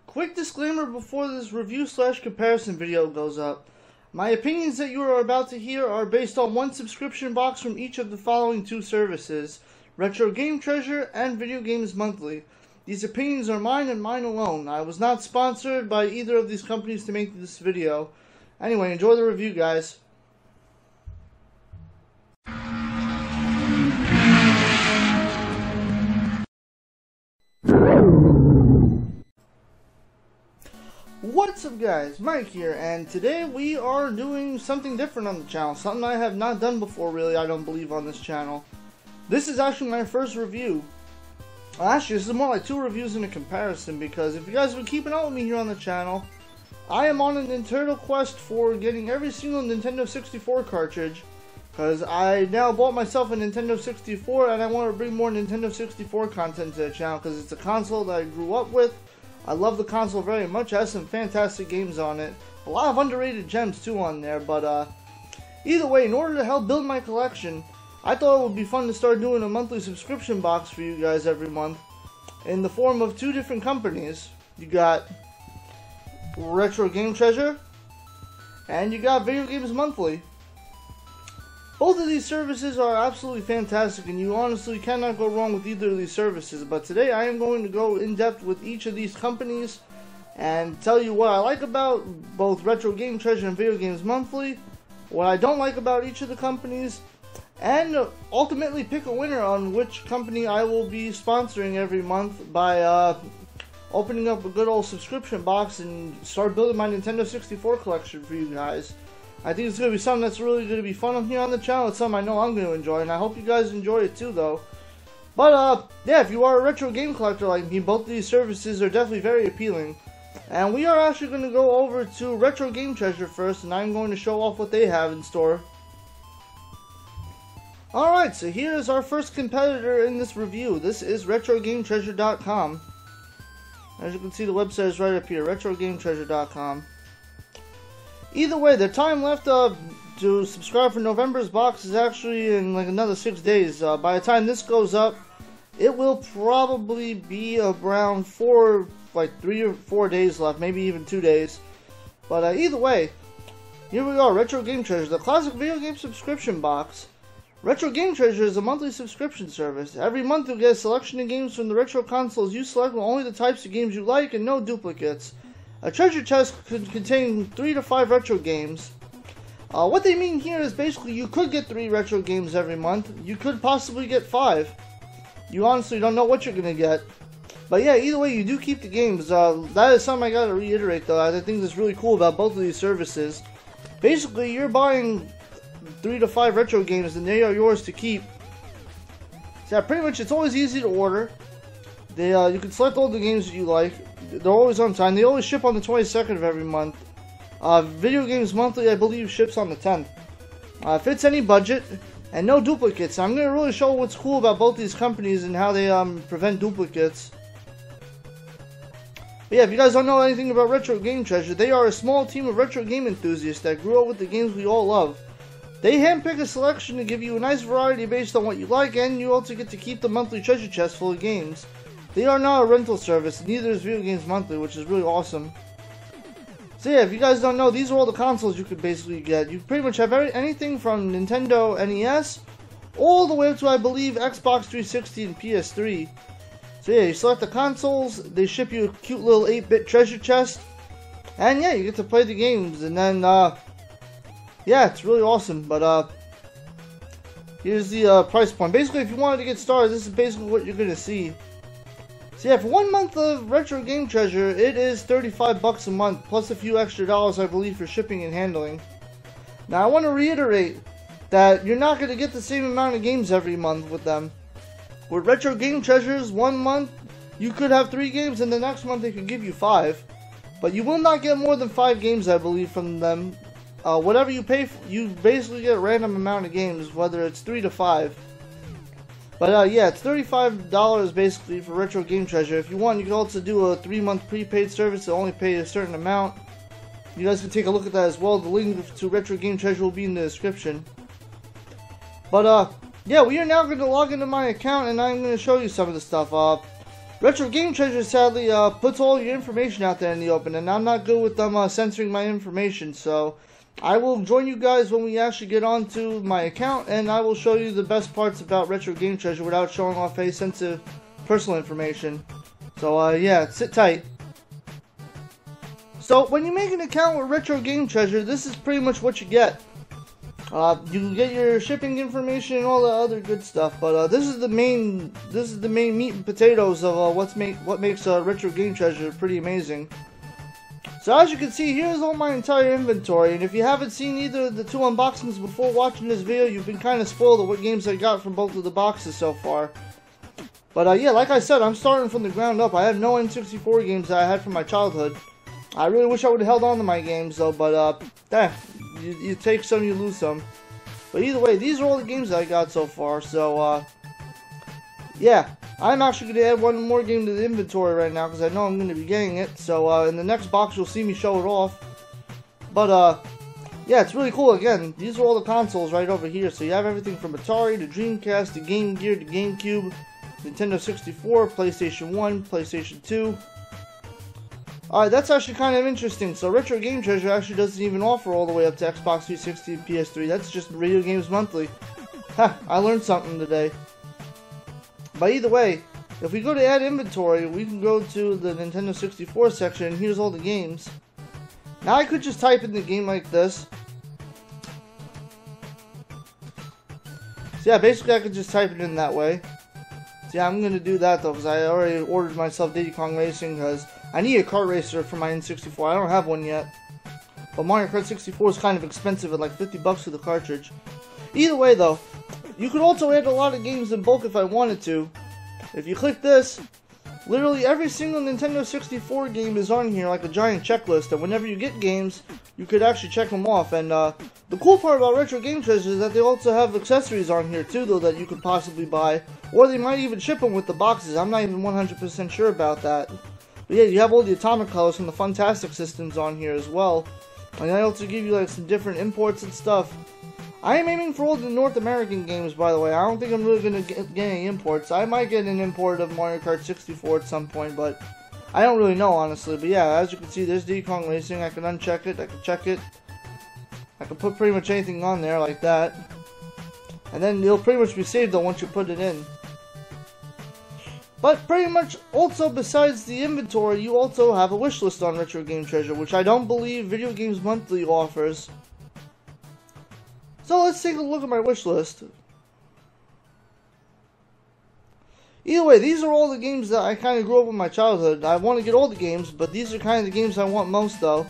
Quick disclaimer before this review/comparison video goes up. My opinions that you are about to hear are based on one subscription box from each of the following two services, Retro Game Treasure and Video Games Monthly. These opinions are mine and mine alone. I was not sponsored by either of these companies to make this video. Anyway, enjoy the review, guys. What's up, guys? Mike here, and today we are doing something different on the channel. Something I have not done before, really, I don't believe, on this channel. This is actually my first review. Actually, this is more like two reviews in a comparison, because if you guys have been keeping up with me here on the channel, I am on an internal quest for getting every single Nintendo 64 cartridge, because I now bought myself a Nintendo 64, and I want to bring more Nintendo 64 content to the channel, because it's a console that I grew up with. I love the console very much. It has some fantastic games on it. A lot of underrated gems too on there, but either way, in order to help build my collection, I thought it would be fun to start doing a monthly subscription box for you guys every month in the form of two different companies. You got Retro Game Treasure and you got Video Games Monthly. Both of these services are absolutely fantastic, and you honestly cannot go wrong with either of these services. But today I am going to go in depth with each of these companies and tell you what I like about both Retro Game Treasure and Video Games Monthly, what I don't like about each of the companies, and ultimately pick a winner on which company I will be sponsoring every month by opening up a good old subscription box and start building my Nintendo 64 collection for you guys. I think it's going to be something that's really going to be fun here on the channel. It's something I know I'm going to enjoy, and I hope you guys enjoy it too, though. But, yeah, if you are a retro game collector like me, both of these services are definitely very appealing. And we are actually going to go over to Retro Game Treasure first, and I'm going to show off what they have in store. Alright, so here is our first competitor in this review. This is RetroGameTreasure.com. As you can see, the website is right up here, RetroGameTreasure.com. Either way, the time left to subscribe for November's box is actually in like another 6 days. By the time this goes up, it will probably be around 3 or 4 days left, maybe even 2 days. But either way, here we are, Retro Game Treasure, the classic video game subscription box. Retro Game Treasure is a monthly subscription service. Every month you'll get a selection of games from the retro consoles you select with only the types of games you like and no duplicates. A treasure chest could contain 3 to 5 retro games. What they mean here is basically you could get 3 retro games every month. You could possibly get 5. You honestly don't know what you're going to get. But yeah, either way, you do keep the games. That is something I got to reiterate, though. I think that's really cool about both of these services. Basically, you're buying 3 to 5 retro games, and they are yours to keep. So yeah, pretty much it's always easy to order. You can select all the games that you like. They're always on time. They always ship on the 22nd of every month. Video Games Monthly, I believe, ships on the 10th. Fits any budget, and no duplicates. I'm going to really show what's cool about both these companies and how they prevent duplicates. But yeah, if you guys don't know anything about Retro Game Treasure, they are a small team of retro game enthusiasts that grew up with the games we all love. They handpick a selection to give you a nice variety based on what you like, and you also get to keep the monthly treasure chest full of games. They are not a rental service, neither is Video Games Monthly, which is really awesome. So yeah, if you guys don't know, these are all the consoles you could basically get. You pretty much have anything from Nintendo NES, all the way up to, I believe, Xbox 360 and PS3. So yeah, you select the consoles, they ship you a cute little 8-bit treasure chest, and yeah, you get to play the games, and then, yeah, it's really awesome. But, here's the price point. Basically, if you wanted to get started, this is basically what you're going to see. So yeah, for 1 month of Retro Game Treasure, it is $35 a month, plus a few extra dollars, I believe, for shipping and handling. Now, I want to reiterate that you're not going to get the same amount of games every month with them. With Retro Game Treasures, 1 month, you could have 3 games, and the next month they could give you 5. But you will not get more than 5 games, I believe, from them. Whatever you pay for, you basically get a random amount of games, whether it's 3 to 5. But yeah, it's $35 basically for Retro Game Treasure. If you want, you can also do a 3-month prepaid service that only pay a certain amount. You guys can take a look at that as well. The link to Retro Game Treasure will be in the description. But yeah, we are now going to log into my account, and I'm going to show you some of the stuff. Retro Game Treasure sadly puts all your information out there in the open, and I'm not good with them censoring my information, so I will join you guys when we actually get onto my account, and I will show you the best parts about Retro Game Treasure without showing off any sensitive personal information. So yeah, sit tight. So when you make an account with Retro Game Treasure, this is pretty much what you get. You get your shipping information and all the other good stuff, but this is the main meat and potatoes of what makes Retro Game Treasure pretty amazing. So as you can see, here's all my entire inventory, and if you haven't seen either of the two unboxings before watching this video, you've been kind of spoiled of what games I got from both of the boxes so far. But yeah, like I said, I'm starting from the ground up. I have no N64 games that I had from my childhood. I really wish I would have held on to my games though, but you take some, you lose some. But either way, these are all the games that I got so far, so yeah. I'm actually going to add one more game to the inventory right now because I know I'm going to be getting it. So in the next box you'll see me show it off. But yeah, it's really cool. Again, these are all the consoles right over here. So you have everything from Atari to Dreamcast to Game Gear to GameCube, Nintendo 64, PlayStation 1, PlayStation 2. Alright, that's actually kind of interesting. So Retro Game Treasure actually doesn't even offer all the way up to Xbox 360 and PS3. That's just Video Games Monthly. Ha, I learned something today. But either way, if we go to add inventory, we can go to the Nintendo 64 section, and here's all the games. Now I could just type in the game like this. So yeah, basically I could just type it in that way. So yeah, I'm going to do that though, because I already ordered myself Diddy Kong Racing, because I need a kart racer for my N64. I don't have one yet. But Mario Kart 64 is kind of expensive at like 50 bucks for the cartridge. Either way though, you could also add a lot of games in bulk if I wanted to. If you click this, literally every single Nintendo 64 game is on here like a giant checklist, and whenever you get games, you could actually check them off. And the cool part about Retro Game Treasure is that they also have accessories on here too, though, that you could possibly buy, or they might even ship them with the boxes. I'm not even 100% sure about that. But yeah, you have all the Atomic Colors from the Fantastic systems on here as well, and they also give you like some different imports and stuff. I am aiming for all the North American games, by the way. I don't think I'm really going to get any imports. I might get an import of Mario Kart 64 at some point, but I don't really know, honestly. But yeah, as you can see, there's Diddy Kong Racing. I can uncheck it. I can check it. I can put pretty much anything on there like that. And then it'll pretty much be saved, though, once you put it in. But pretty much, also, besides the inventory, you also have a wish list on Retro Game Treasure, which I don't believe Video Games Monthly offers. So let's take a look at my wish list. Either way, these are all the games that I kind of grew up with in my childhood. I want to get all the games, but these are kind of the games I want most, though.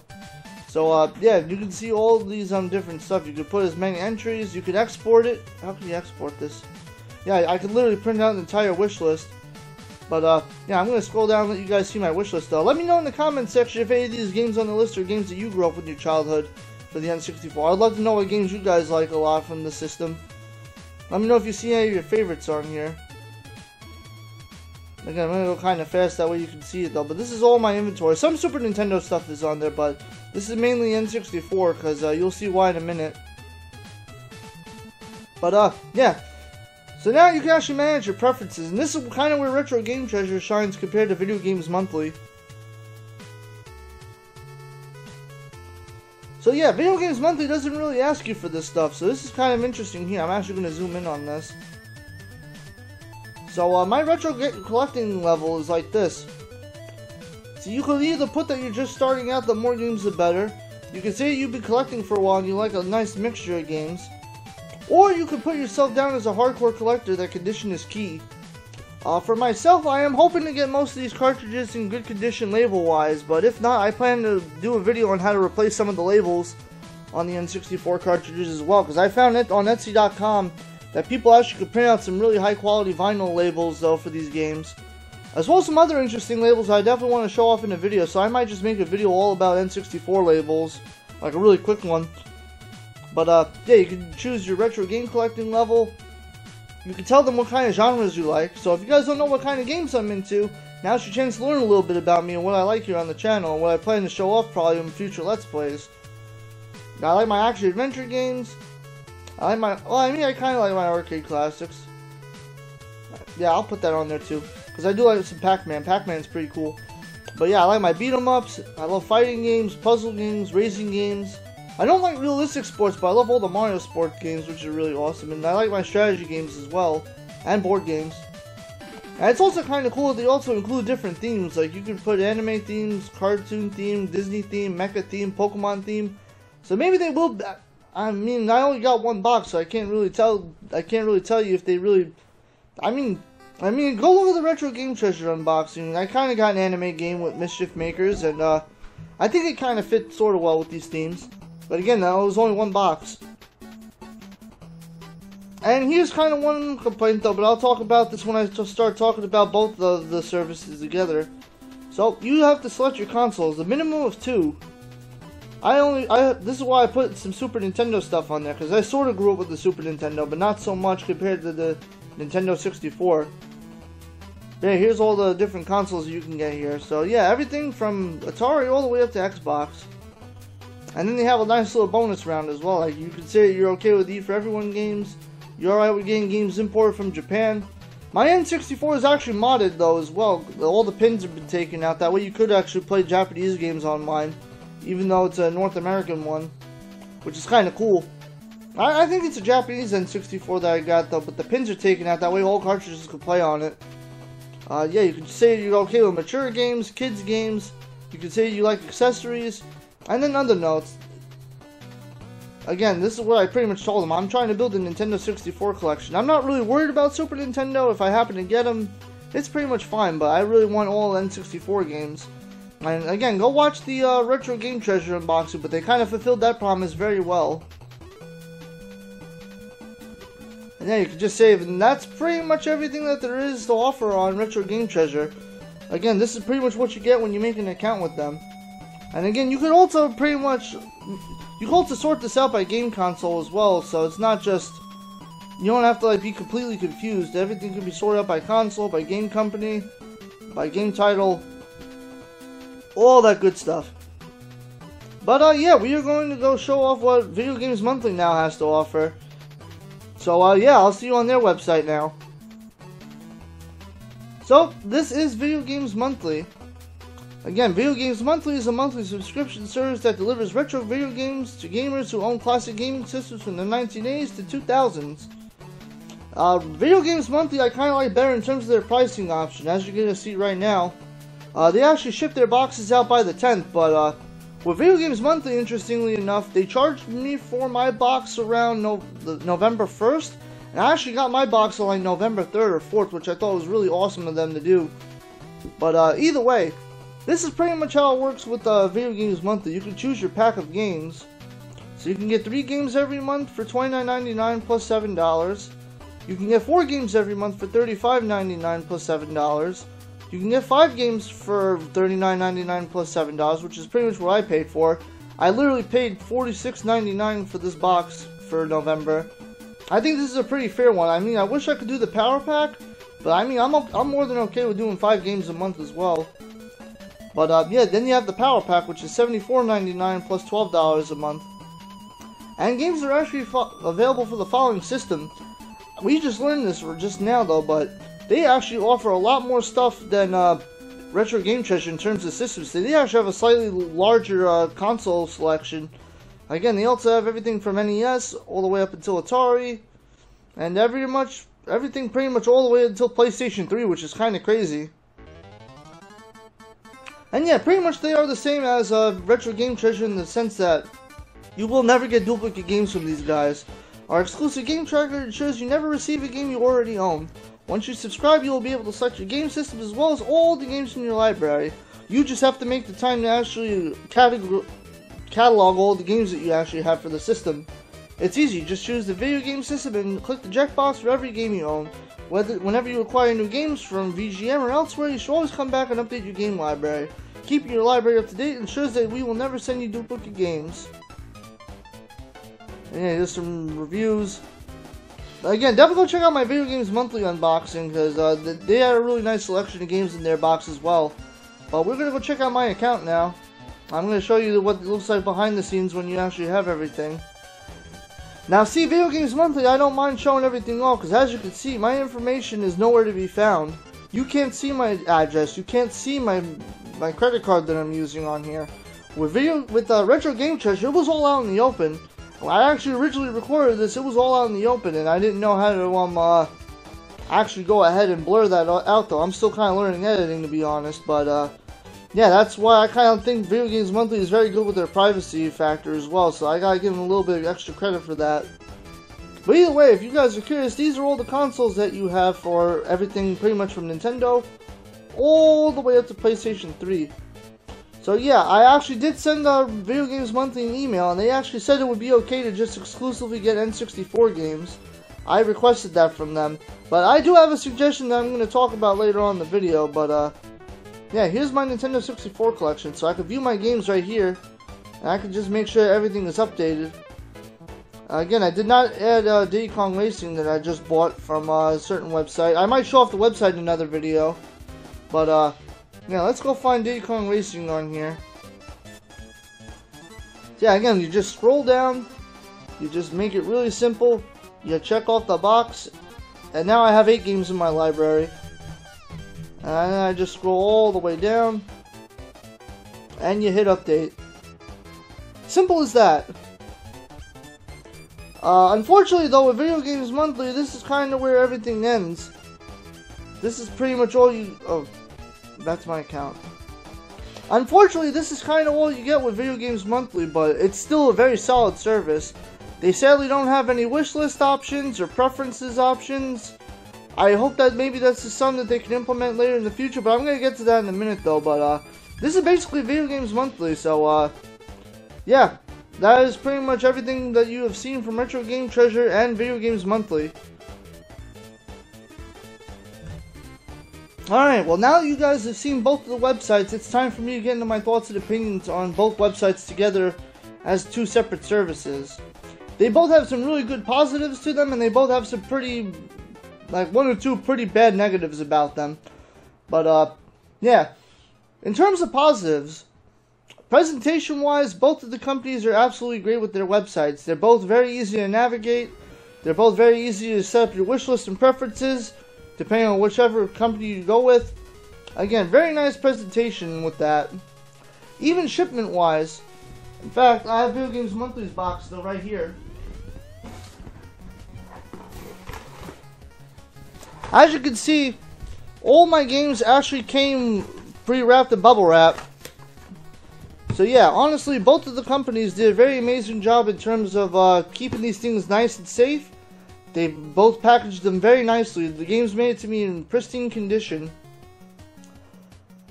So yeah, you can see all these different stuff. You could put as many entries. You could export it. How can you export this? Yeah, I could literally print out an entire wish list. But yeah, I'm going to scroll down and let you guys see my wish list, though. Let me know in the comment section if any of these games on the list are games that you grew up with in your childhood for the N64. I'd love to know what games you guys like a lot from the system. Let me know if you see any of your favorites on here. Again, I'm going to go kind of fast, that way you can see it though. But this is all my inventory. Some Super Nintendo stuff is on there, but this is mainly N64, because you'll see why in a minute. But yeah. So now you can actually manage your preferences, and this is kind of where Retro Game Treasure shines compared to Video Games Monthly. So yeah, Video Games Monthly doesn't really ask you for this stuff, so this is kind of interesting here. I'm actually going to zoom in on this. So my retro collecting level is like this. So you could either put that you're just starting out, the more games the better. You can say you've been collecting for a while and you like a nice mixture of games. Or you could put yourself down as a hardcore collector that condition is key. For myself, I am hoping to get most of these cartridges in good condition label-wise, but if not, I plan to do a video on how to replace some of the labels on the N64 cartridges as well, because I found it on Etsy.com that people actually could print out some really high-quality vinyl labels, though, for these games. As well as some other interesting labels I definitely want to show off in a video, so I might just make a video all about N64 labels, like a really quick one. But, yeah, you can choose your retro game collecting level. You can tell them what kind of genres you like. So if you guys don't know what kind of games I'm into, now's your chance to learn a little bit about me and what I like here on the channel, and what I plan to show off probably in future Let's Plays. Now, I like my action-adventure games. I like my, well, I mean, I kind of like my arcade classics. Yeah, I'll put that on there too. because I do like some Pac-Man. Pac-Man's pretty cool. But yeah, I like my beat-em-ups. I love fighting games, puzzle games, racing games. I don't like realistic sports, but I love all the Mario sport games, which are really awesome. And I like my strategy games as well, and board games. And it's also kind of cool that they also include different themes. Like you can put anime themes, cartoon theme, Disney theme, mecha theme, Pokemon theme. So maybe they will. I mean, I only got one box, so I can't really tell. I can't really tell you if they really. I mean, go look at the Retro Game Treasure unboxing. I kind of got an anime game with Mischief Makers, and I think it kind of fit sort of well with these themes. But again, that was only one box. And here's kind of one complaint though, but I'll talk about this when I start talking about both the services together. So you have to select your consoles, a minimum of 2. This is why I put some Super Nintendo stuff on there, because I sort of grew up with the Super Nintendo, but not so much compared to the Nintendo 64. Yeah, here's all the different consoles you can get here. So yeah, everything from Atari all the way up to Xbox. And then they have a nice little bonus round as well. Like you can say you're okay with E for Everyone games. You're alright with getting games imported from Japan. My N64 is actually modded though as well. All the pins have been taken out. That way you could actually play Japanese games on mine, even though it's a North American one, which is kind of cool. I think it's a Japanese N64 that I got though, but the pins are taken out. That way all cartridges can play on it. Yeah, you can say you're okay with mature games, kids games. You can say you like accessories. And then other notes. Again, this is what I pretty much told them. I'm trying to build a Nintendo 64 collection. I'm not really worried about Super Nintendo. If I happen to get them, it's pretty much fine. But I really want all N64 games. And again, go watch the Retro Game Treasure unboxing. But they kind of fulfilled that promise very well. And yeah, you can just save. And that's pretty much everything that there is to offer on Retro Game Treasure. Again, this is pretty much what you get when you make an account with them. And again, you can also pretty much, you can also sort this out by game console as well, so it's not just, you don't have to like be completely confused. Everything can be sorted out by console, by game company, by game title, all that good stuff. But yeah, we are going to go show off what Video Games Monthly now has to offer. So yeah, I'll see you on their website now. So, this is Video Games Monthly. Again, Video Games Monthly is a monthly subscription service that delivers retro video games to gamers who own classic gaming systems from the 1980s to 2000s. Video Games Monthly I kind of like better in terms of their pricing option, as you're going to see right now. They actually ship their boxes out by the 10th, but with Video Games Monthly, interestingly enough, they charged me for my box around November 1st, and I actually got my box on like November 3rd or 4th, which I thought was really awesome of them to do. But either way, this is pretty much how it works with Video Games Monthly. You can choose your pack of games. So you can get 3 games every month for $29.99 plus $7. You can get 4 games every month for $35.99 plus $7. You can get 5 games for $39.99 plus $7, which is pretty much what I paid for. I literally paid $46.99 for this box for November. I think this is a pretty fair one. I mean, I wish I could do the power pack, but I mean, I'm more than okay with doing 5 games a month as well. But yeah, then you have the Power Pack, which is $74.99 plus $12 a month. And games are actually available for the following system. We just learned this just now though, but they actually offer a lot more stuff than Retro Game Treasure in terms of systems. They actually have a slightly larger console selection. Again, they also have everything from NES all the way up until Atari, and everything pretty much all the way until PlayStation 3, which is kind of crazy. And yeah, pretty much they are the same as Retro Game Treasure in the sense that you will never get duplicate games from these guys. Our exclusive game tracker ensures you never receive a game you already own. Once you subscribe, you will be able to select your game system as well as all the games from your library. You just have to make the time to actually catalog all the games that you actually have for the system. It's easy, just choose the video game system and click the checkbox for every game you own. Whenever you acquire new games from VGM or elsewhere, you should always come back and update your game library. Keeping your library up to date ensures that we will never send you duplicate games. And yeah, here's some reviews. Again, definitely go check out my Video Games Monthly unboxing, because they had a really nice selection of games in their box as well. But we're going to go check out my account now. I'm going to show you what it looks like behind the scenes when you actually have everything. Now see, Video Games Monthly, I don't mind showing everything off, because as you can see, my information is nowhere to be found. you can't see my address. You can't see my credit card that I'm using on here. With Retro Game Treasure, it was all out in the open. When I actually originally recorded this, it was all out in the open, and I didn't know how to actually go ahead and blur that out, though. I'm still kind of learning editing, to be honest, but yeah, that's why I kind of think Video Games Monthly is very good with their privacy factor as well, so I gotta give them a little bit of extra credit for that. But either way, if you guys are curious, these are all the consoles that you have for everything pretty much from Nintendo all the way up to PlayStation 3. So yeah, I actually did send Video Games Monthly an email, and they actually said it would be okay to just exclusively get N64 games. I requested that from them, but I do have a suggestion that I'm going to talk about later on in the video, but yeah, here's my Nintendo 64 collection, so I can view my games right here, and I can just make sure everything is updated. Again, I did not add Diddy Kong Racing that I just bought from a certain website. I might show off the website in another video, but yeah, let's go find Diddy Kong Racing on here. Yeah, again, you just scroll down, you just make it really simple, you check off the box, and now I have 8 games in my library. And I just scroll all the way down, and you hit update. Simple as that. Unfortunately though, with Video Games Monthly, this is kind of where everything ends. This is pretty much all you... Oh, that's my account. Unfortunately, this is kind of all you get with Video Games Monthly, but it's still a very solid service. They sadly don't have any wishlist options or preferences options. I hope that maybe that's just something that they can implement later in the future, but I'm going to get to that in a minute though. But this is basically Video Games Monthly, so yeah, that is pretty much everything that you have seen from Retro Game Treasure and Video Games Monthly. Alright, well now that you guys have seen both of the websites, it's time for me to get into my thoughts and opinions on both websites together as 2 separate services. They both have some really good positives to them, and they both have some pretty... like 1 or 2 pretty bad negatives about them. But yeah, in terms of positives, presentation wise, both of the companies are absolutely great with their websites. They're both very easy to navigate. They're both very easy to set up your wish list and preferences, depending on whichever company you go with. Again, very nice presentation with that. Even shipment wise, in fact, I have Video Games Monthly's box though right here. As you can see, all my games actually came pre-wrapped in bubble wrap. So yeah, honestly, both of the companies did a very amazing job in terms of keeping these things nice and safe. They both packaged them very nicely. The games made it to me in pristine condition.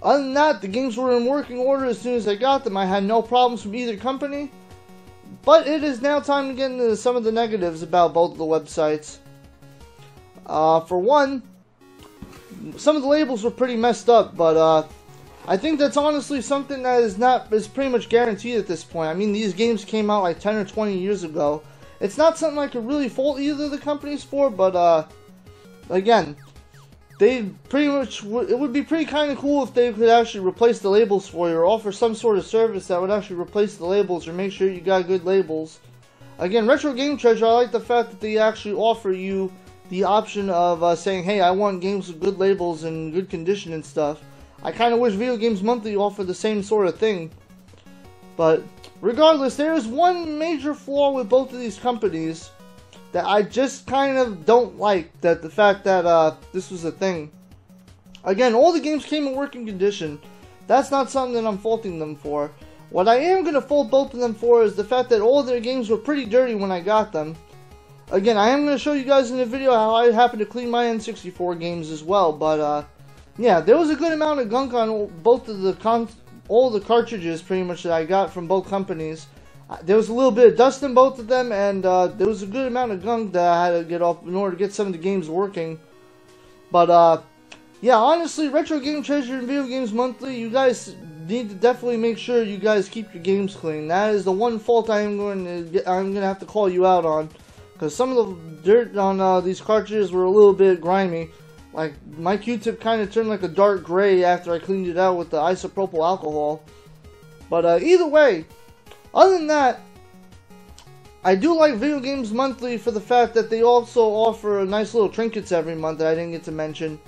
Other than that, the games were in working order as soon as I got them. I had no problems from either company. But it is now time to get into some of the negatives about both of the websites. For one, some of the labels were pretty messed up, but I think that's honestly something that is pretty much guaranteed at this point. I mean, these games came out like 10 or 20 years ago. It's not something I could really fault either of the companies for, but again, they pretty much it would be pretty kind of cool if they could actually replace the labels for you, or offer some sort of service that would actually replace the labels or make sure you got good labels. Again, Retro Game Treasure, I like the fact that they actually offer you the option of saying, hey, I want games with good labels and good condition and stuff. I kind of wish Video Games Monthly offered the same sort of thing. But regardless, there is one major flaw with both of these companies that I just kind of don't like, that the fact that this was a thing. Again, all the games came in working condition. That's not something that I'm faulting them for. What I am going to fault both of them for is the fact that all of their games were pretty dirty when I got them. Again, I am going to show you guys in the video how I happen to clean my N64 games as well, but yeah, there was a good amount of gunk on both of the all the cartridges pretty much that I got from both companies. There was a little bit of dust in both of them, and there was a good amount of gunk that I had to get off in order to get some of the games working. But yeah, honestly, Retro Game Treasure and Video Games Monthly, you guys need to definitely make sure you guys keep your games clean. That is the one fault I'm going to have to call you out on. Because some of the dirt on these cartridges were a little bit grimy. Like, my Q-tip kind of turned like a dark gray after I cleaned it out with the isopropyl alcohol. But either way, other than that, I do like Video Games Monthly for the fact that they also offer nice little trinkets every month that I didn't get to mention.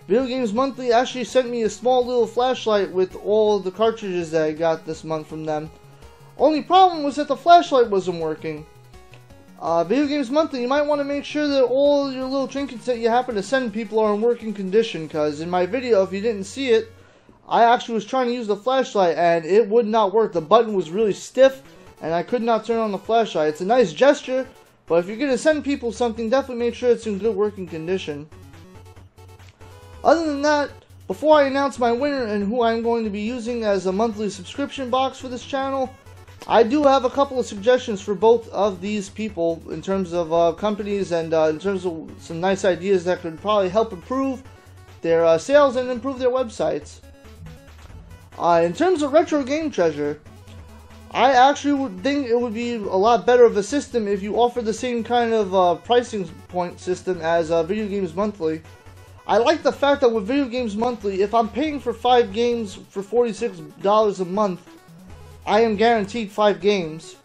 Video Games Monthly actually sent me a small little flashlight with all the cartridges that I got this month from them. Only problem was that the flashlight wasn't working. Video Games Monthly, you might want to make sure that all your little trinkets that you happen to send people are in working condition, because in my video, if you didn't see it, I actually was trying to use the flashlight and it would not work. The button was really stiff and I could not turn on the flashlight. It's a nice gesture, but if you're going to send people something, definitely make sure it's in good working condition. Other than that, before I announce my winner and who I'm going to be using as a monthly subscription box for this channel, I do have a couple of suggestions for both of these people in terms of companies and in terms of some nice ideas that could probably help improve their sales and improve their websites. In terms of Retro Game Treasure, I actually would think it would be a lot better of a system if you offer the same kind of pricing point system as Video Games Monthly. I like the fact that with Video Games Monthly, if I'm paying for 5 games for $46 a month, I am guaranteed 5 games.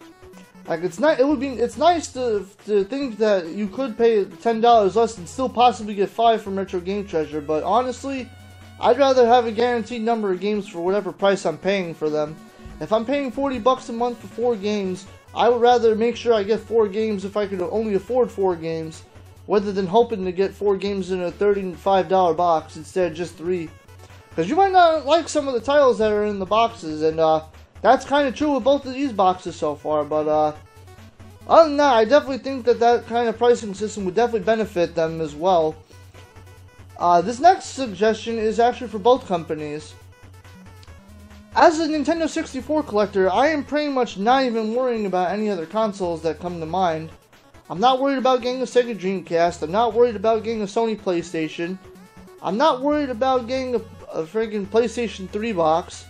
Like it's nice to think that you could pay $10 less and still possibly get 5 from Retro Game Treasure, but honestly, I'd rather have a guaranteed number of games for whatever price I'm paying for them. If I'm paying $40 a month for 4 games, I would rather make sure I get 4 games if I could only afford 4 games, rather than hoping to get 4 games in a $35 box instead of just 3. Because you might not like some of the titles that are in the boxes, and that's kind of true with both of these boxes so far, but other than that, I definitely think that that kind of pricing system would definitely benefit them as well. This next suggestion is actually for both companies. As a Nintendo 64 collector, I am pretty much not even worrying about any other consoles that come to mind. I'm not worried about getting a Sega Dreamcast, I'm not worried about getting a Sony PlayStation, I'm not worried about getting a friggin' PlayStation 3 box.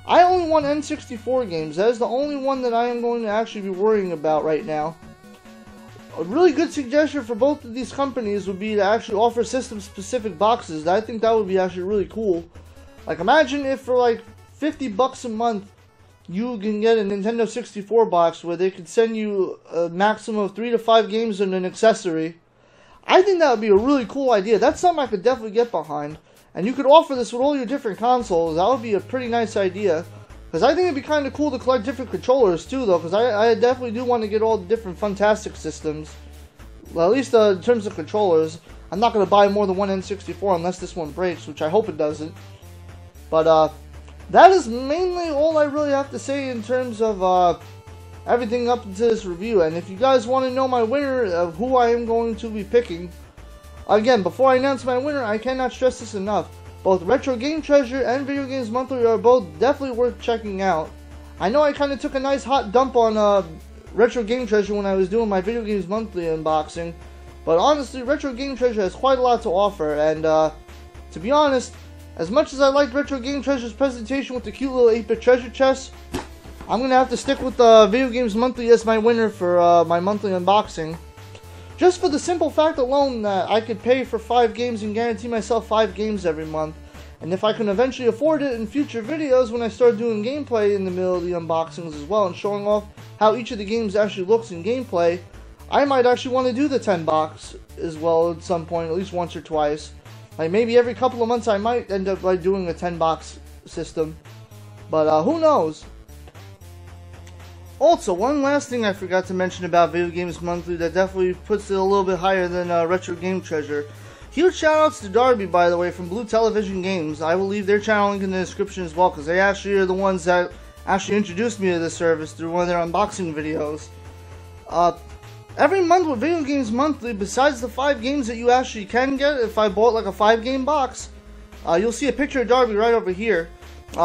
I only want N64 games. That is the only one that I am going to actually be worrying about right now. A really good suggestion for both of these companies would be to actually offer system-specific boxes. I think that would be actually really cool. Like, imagine if for like $50 a month, you can get a Nintendo 64 box where they could send you a maximum of 3 to 5 games and an accessory. I think that would be a really cool idea. That's something I could definitely get behind. And you could offer this with all your different consoles. That would be a pretty nice idea. Because I think it'd be kind of cool to collect different controllers too, though. Because I definitely do want to get all the different fantastic systems. Well, at least in terms of controllers. I'm not going to buy more than one N64 unless this one breaks, which I hope it doesn't. But that is mainly all I really have to say in terms of everything up to this review. And if you guys want to know my winner of who I am going to be picking, again, before I announce my winner, I cannot stress this enough. Both Retro Game Treasure and Video Games Monthly are both definitely worth checking out. I know I kind of took a nice hot dump on Retro Game Treasure when I was doing my Video Games Monthly unboxing, but honestly, Retro Game Treasure has quite a lot to offer, and to be honest, as much as I liked Retro Game Treasure's presentation with the cute little 8-bit treasure chest, I'm going to have to stick with Video Games Monthly as my winner for my monthly unboxing. Just for the simple fact alone that I could pay for 5 games and guarantee myself 5 games every month. And if I can eventually afford it in future videos when I start doing gameplay in the middle of the unboxings as well and showing off how each of the games actually looks in gameplay, I might actually want to do the 10 box as well at some point, at least once or twice. Like maybe every couple of months I might end up like doing a 10 box system. But who knows? Also, one last thing I forgot to mention about Video Games Monthly that definitely puts it a little bit higher than Retro Game Treasure. Huge shoutouts to Darby, by the way, from Blue Television Games. I will leave their channel link in the description as well, because they actually are the ones that actually introduced me to this service through one of their unboxing videos. Every month with Video Games Monthly, besides the 5 games that you actually can get, if I bought like a 5-game box, you'll see a picture of Darby right over here.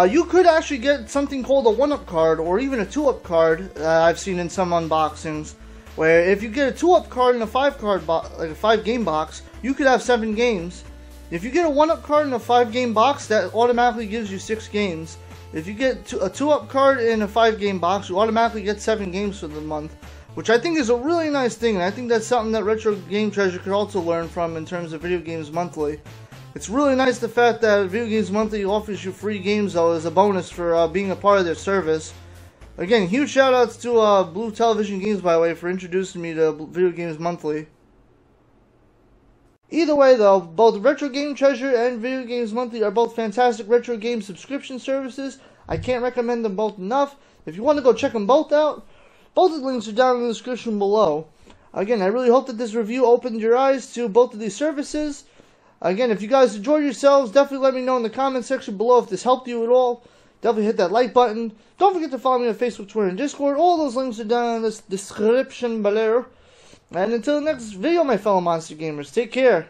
You could actually get something called a 1-up card, or even a 2-up card, I've seen in some unboxings, where if you get a 2-up card in a 5-game box, you could have 7 games. If you get a 1-up card in a 5-game box, that automatically gives you 6 games. If you get a 2-up card in a 5-game box, you automatically get 7 games for the month, which I think is a really nice thing, and I think that's something that Retro Game Treasure could also learn from in terms of Video Games Monthly. It's really nice the fact that Video Games Monthly offers you free games, though, as a bonus for being a part of their service. Again, huge shoutouts to Blue Television Games, by the way, for introducing me to Video Games Monthly. Either way though, both Retro Game Treasure and Video Games Monthly are both fantastic retro game subscription services. I can't recommend them both enough. If you want to go check them both out, both of the links are down in the description below. Again, I really hope that this review opened your eyes to both of these services. Again, if you guys enjoyed yourselves, definitely let me know in the comment section below if this helped you at all. Definitely hit that like button. Don't forget to follow me on Facebook, Twitter, and Discord. All those links are down in the description below. And until the next video, my fellow monster gamers, take care.